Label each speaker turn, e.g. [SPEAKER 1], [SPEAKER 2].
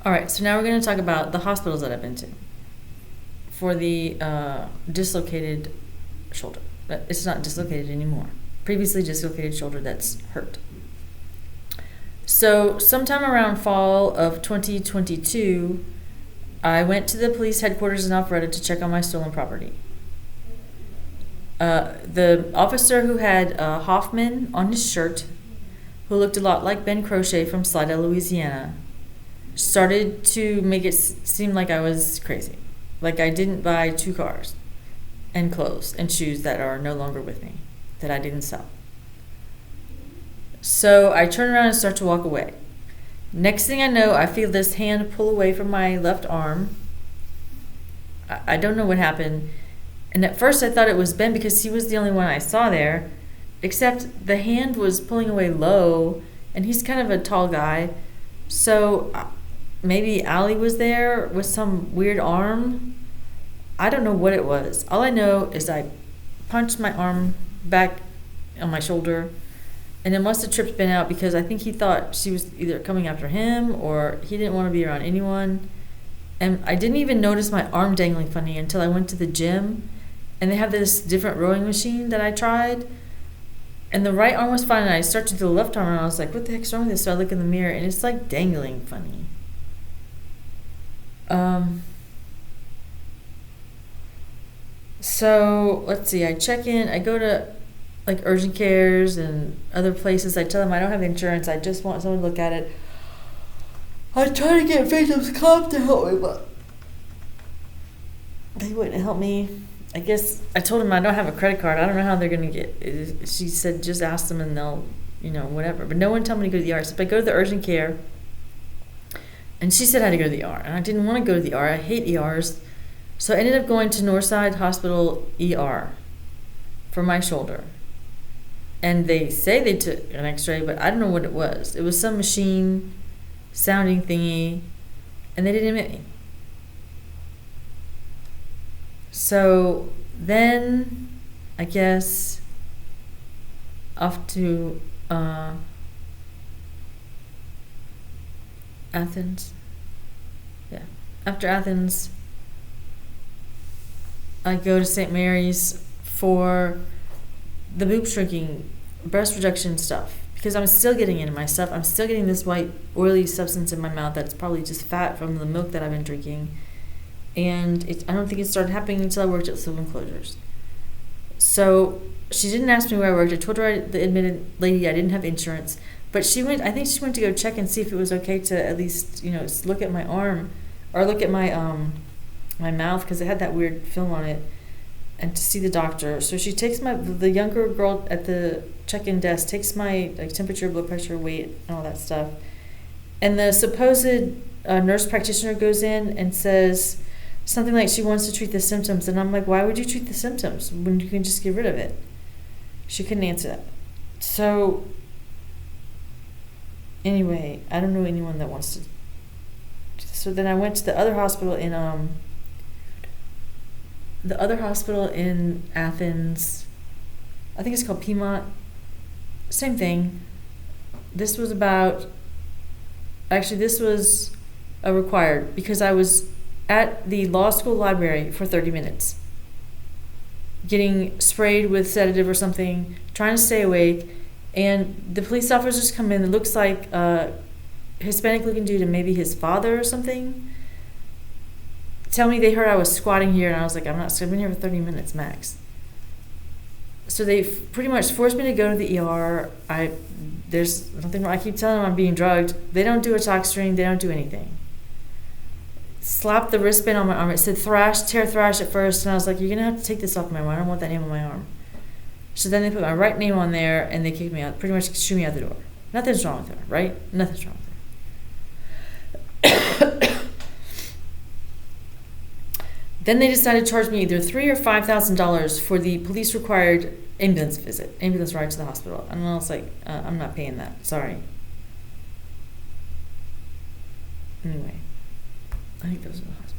[SPEAKER 1] All right, so now we're going to talk about the hospitals that I've been to for the dislocated shoulder. But it's not dislocated anymore. Previously dislocated shoulder that's hurt. So, sometime around fall of 2022, I went to the police headquarters in Alpharetta to check on my stolen property. The officer who had Hoffman on his shirt, who looked a lot like Ben Crochet from Slidell, Louisiana, started to make it seem like I was crazy. Like I didn't buy 2 cars and clothes and shoes that are no longer with me, that I didn't sell. So I turn around and start to walk away. Next thing I know, I feel this hand pull away from my left arm. I don't know what happened. And at first I thought it was Ben because he was the only one I saw there. Except the hand was pulling away low, and he's kind of a tall guy. So maybe Allie was there with some weird arm. I don't know what it was. All I know is I punched my arm back on my shoulder, and it must have tripped Ben out because I think he thought she was either coming after him or he didn't want to be around anyone. And I didn't even notice my arm dangling funny until I went to the gym, and they have this different rowing machine that I tried. And the right arm was fine, and I started to do the left arm, and I was like, what the heck's wrong with this? So I look in the mirror, and it's like dangling funny. So let's see, I check in, I go to like urgent cares and other places. I tell them I don't have insurance, I just want someone to look at it. I try to get Victims Comp to help me, but they wouldn't help me. I guess I told them I don't have a credit card. I don't know how they're going to get it. She said just ask them and they'll, whatever. But no one told me to go to the ER. So if I go to the urgent care, and she said I had to go to the ER. And I didn't want to go to the ER. I hate ERs. So I ended up going to Northside Hospital ER for my shoulder. And they say they took an x-ray, but I don't know what it was. It was some machine sounding thingy, and they didn't admit me. So then, I guess, off to Athens. Yeah. After Athens, I go to St. Mary's for the boob shrinking, breast reduction stuff. Because I'm still getting into my stuff. I'm still getting this white, oily substance in my mouth that's probably just fat from the milk that I've been drinking. And I don't think it started happening until I worked at Sylvan Closures. So she didn't ask me where I worked. I told her, the admitted lady, I didn't have insurance. But I think she went to go check and see if it was okay to at least, look at my arm or look at my my mouth because it had that weird film on it, and to see the doctor. So she takes the younger girl at the check-in desk takes my temperature, blood pressure, weight, and all that stuff. And the supposed nurse practitioner goes in and says something like she wants to treat the symptoms. And I'm like, why would you treat the symptoms when you can just get rid of it? She couldn't answer that. So anyway, I don't know anyone that wants to. So then I went to the other hospital in Athens. I think it's called Piedmont. Same thing. This was required because I was at the law school library for 30 minutes getting sprayed with sedative or something, trying to stay awake, and the police officers come in. It looks like a Hispanic looking dude and maybe his father or something. Tell me they heard I was squatting here, and I was like, I've been here for 30 minutes max. So they pretty much forced me to go to the ER. There's nothing wrong. I keep telling them I'm being drugged. They don't do a talk string. They don't do anything. Slapped the wristband on my arm. It said tear thrash at first, and I was like, you're going to have to take this off my arm. I don't want that name on my arm. So then they put my right name on there, and they kicked me out, pretty much shoo me out the door. Nothing's wrong with her, right? Nothing's wrong with her. Then they decided to charge me either $3,000 or $5,000 for the police-required ambulance ride to the hospital. And I was like, I'm not paying that. Sorry. Anyway, I think those are the hospitals.